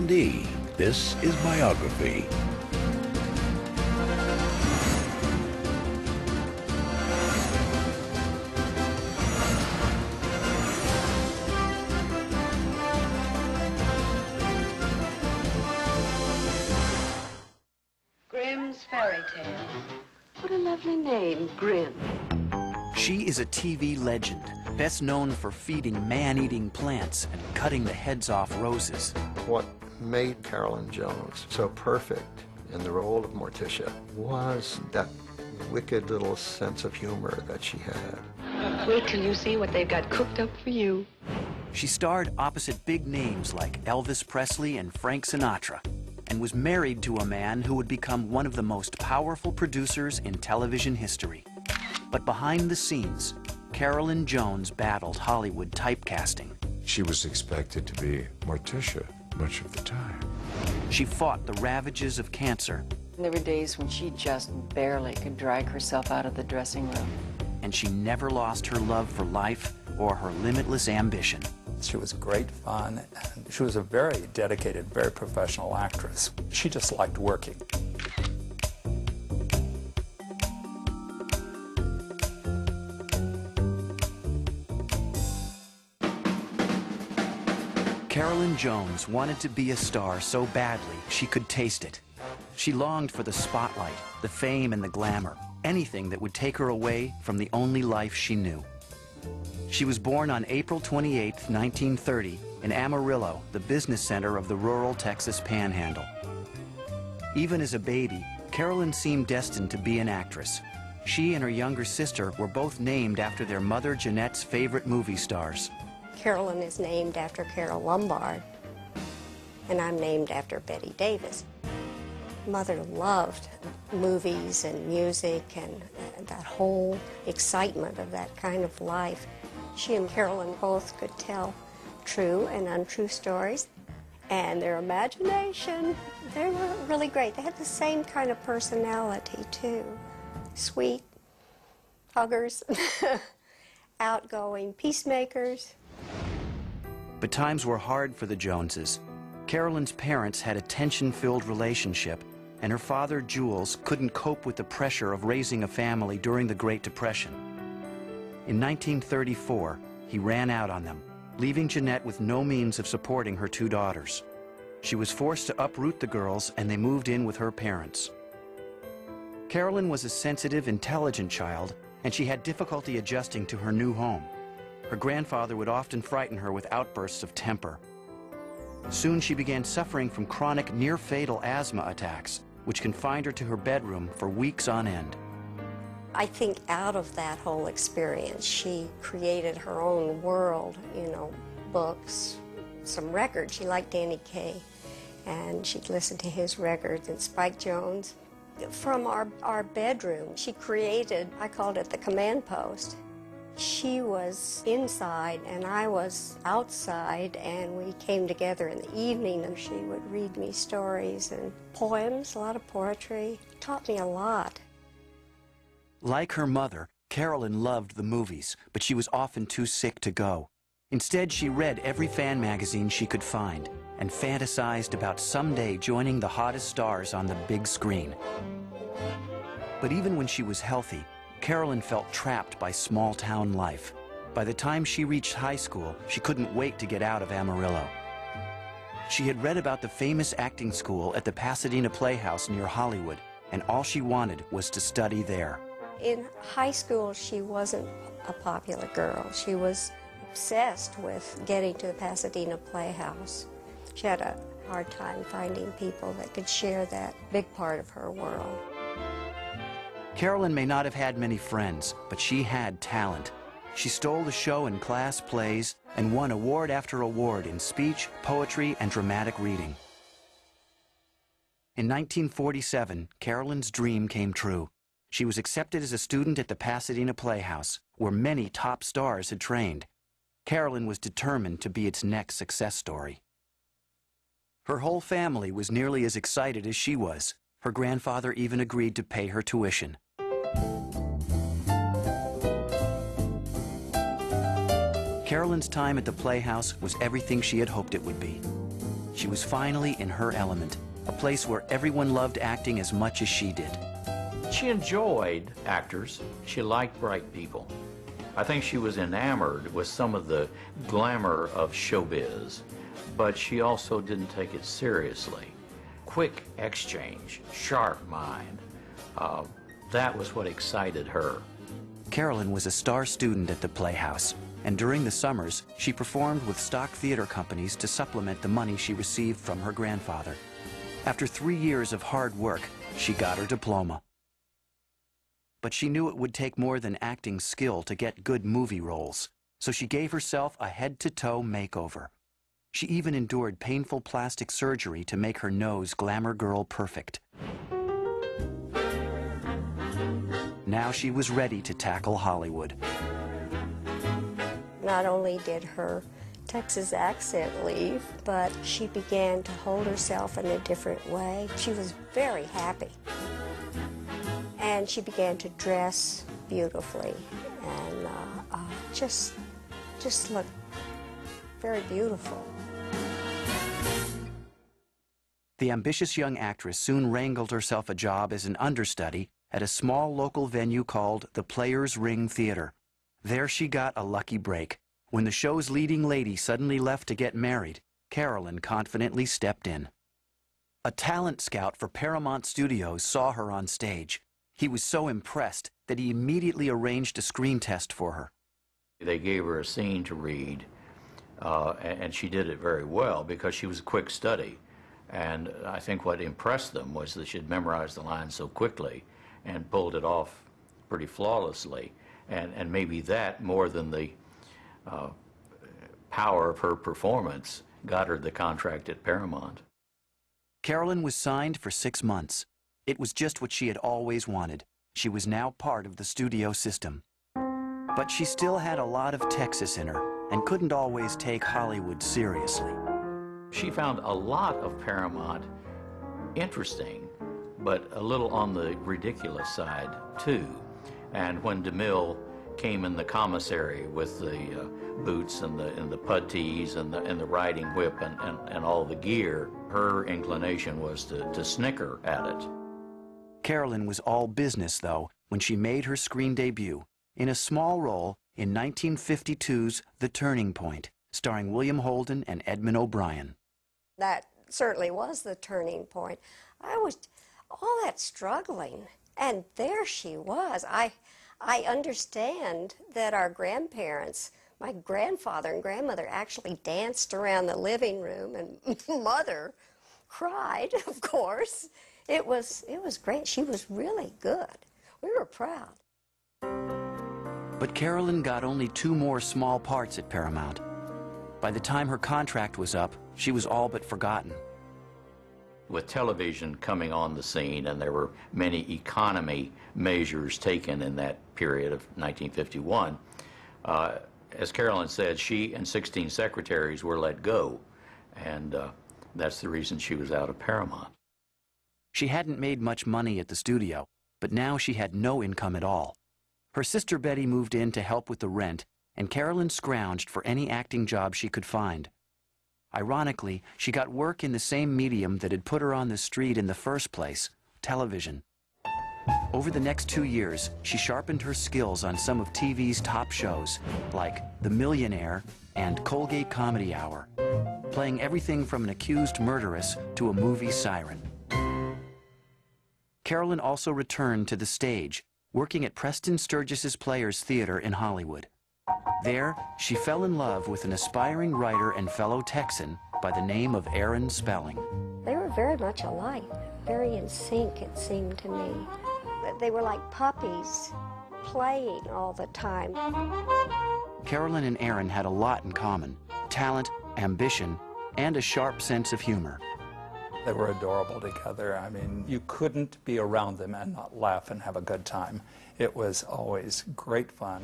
WND. This is Biography. Grimm's Fairy Tale. What a lovely name, Grimm. She is a TV legend, best known for feeding man-eating plants and cutting the heads off roses. What made Carolyn Jones so perfect in the role of Morticia was that wicked little sense of humor that she had. Wait till you see what they've got cooked up for you. She starred opposite big names like Elvis Presley and Frank Sinatra, and was married to a man who would become one of the most powerful producers in television history. But behind the scenes, Carolyn Jones battled Hollywood typecasting. She was expected to be Morticia much of the time. She fought the ravages of cancer. There were days when she just barely could drag herself out of the dressing room. And she never lost her love for life or her limitless ambition. She was great fun, and she was a very dedicated, very professional actress. She just liked working. Carolyn Jones wanted to be a star so badly she could taste it. She longed for the spotlight, the fame and the glamour, anything that would take her away from the only life she knew. She was born on April 28, 1930, in Amarillo, the business center of the rural Texas Panhandle. Even as a baby, Carolyn seemed destined to be an actress. She and her younger sister were both named after their mother Jeanette's favorite movie stars. Carolyn is named after Carol Lombard, and I'm named after Betty Davis. Mother loved movies and music and that whole excitement of that kind of life. She and Carolyn both could tell true and untrue stories, and their imagination, they were really great. They had the same kind of personality, too. Sweet, huggers, outgoing, peacemakers. But times were hard for the Joneses. Carolyn's parents had a tension-filled relationship, and her father, Jules, couldn't cope with the pressure of raising a family during the Great Depression. In 1934, he ran out on them, leaving Jeanette with no means of supporting her two daughters. She was forced to uproot the girls, and they moved in with her parents. Carolyn was a sensitive, intelligent child, and she had difficulty adjusting to her new home. Her grandfather would often frighten her with outbursts of temper. Soon she began suffering from chronic near-fatal asthma attacks, which confined her to her bedroom for weeks on end. I think out of that whole experience, she created her own world, you know, books, some records. She liked Danny Kaye, and she'd listen to his records, and Spike Jones. From our bedroom, she created, I called it the command post. She was inside and I was outside, and we came together in the evening, and she would read me stories and poems, a lot of poetry. Taught me a lot. Like her mother, Carolyn loved the movies, but she was often too sick to go. Instead, she read every fan magazine she could find and fantasized about someday joining the hottest stars on the big screen. But even when she was healthy, Carolyn felt trapped by small-town life. By the time she reached high school, she couldn't wait to get out of Amarillo. She had read about the famous acting school at the Pasadena Playhouse near Hollywood, and all she wanted was to study there. In high school, she wasn't a popular girl. She was obsessed with getting to the Pasadena Playhouse. She had a hard time finding people that could share that big part of her world. Carolyn may not have had many friends, but she had talent. She stole the show in class plays and won award after award in speech, poetry, and dramatic reading. In 1947, Carolyn's dream came true. She was accepted as a student at the Pasadena Playhouse, where many top stars had trained. Carolyn was determined to be its next success story. Her whole family was nearly as excited as she was. Her grandfather even agreed to pay her tuition. Carolyn's time at the Playhouse was everything she had hoped it would be. She was finally in her element, a place where everyone loved acting as much as she did. She enjoyed actors. She liked bright people. I think she was enamored with some of the glamour of showbiz, but she also didn't take it seriously. Quick exchange, sharp mind, that was what excited her. Carolyn was a star student at the Playhouse, and during the summers, she performed with stock theater companies to supplement the money she received from her grandfather. After 3 years of hard work, she got her diploma. But she knew it would take more than acting skill to get good movie roles, so she gave herself a head-to-toe makeover. She even endured painful plastic surgery to make her nose glamour girl perfect. Now she was ready to tackle Hollywood. Not only did her Texas accent leave, but she began to hold herself in a different way. She was very happy. And she began to dress beautifully and just look very beautiful. The ambitious young actress soon wrangled herself a job as an understudy at a small local venue called the Players Ring Theater. There she got a lucky break. When the show's leading lady suddenly left to get married, Carolyn confidently stepped in. A talent scout for Paramount Studios saw her on stage. He was so impressed that he immediately arranged a screen test for her. They gave her a scene to read, and she did it very well because she was a quick study. And I think what impressed them was that she'd memorized the lines so quickly and pulled it off pretty flawlessly. And maybe that, more than the power of her performance, got her the contract at Paramount. Carolyn was signed for 6 months. It was just what she had always wanted. She was now part of the studio system. But she still had a lot of Texas in her and couldn't always take Hollywood seriously. She found a lot of Paramount interesting, but a little on the ridiculous side, too. And when DeMille came in the commissary with the boots and the puttees and the riding whip and all the gear, her inclination was to snicker at it. Carolyn was all business, though, when she made her screen debut in a small role in 1952's The Turning Point, starring William Holden and Edmund O'Brien. That certainly was the turning point. I was all that struggling, and there she was. I understand that our grandparents, my grandfather and grandmother, actually danced around the living room, and Mother cried, of course. It was great. She was really good. We were proud. But Carolyn got only 2 more small parts at Paramount. By the time her contract was up, she was all but forgotten. With television coming on the scene, and there were many economy measures taken in that period of 1951, as Carolyn said, she and 16 secretaries were let go, and that's the reason she was out of Paramount. She hadn't made much money at the studio, but now she had no income at all. Her sister Betty moved in to help with the rent, and Carolyn scrounged for any acting job she could find. Ironically, she got work in the same medium that had put her on the street in the first place, television. Over the next 2 years, she sharpened her skills on some of TV's top shows, like The Millionaire and Colgate Comedy Hour, playing everything from an accused murderess to a movie siren. Carolyn also returned to the stage, working at Preston Sturgis's Players Theater in Hollywood. There, she fell in love with an aspiring writer and fellow Texan by the name of Aaron Spelling. They were very much alike, very in sync, it seemed to me. They were like puppies, playing all the time. Carolyn and Aaron had a lot in common: talent, ambition, and a sharp sense of humor. They were adorable together. I mean, you couldn't be around them and not laugh and have a good time. It was always great fun.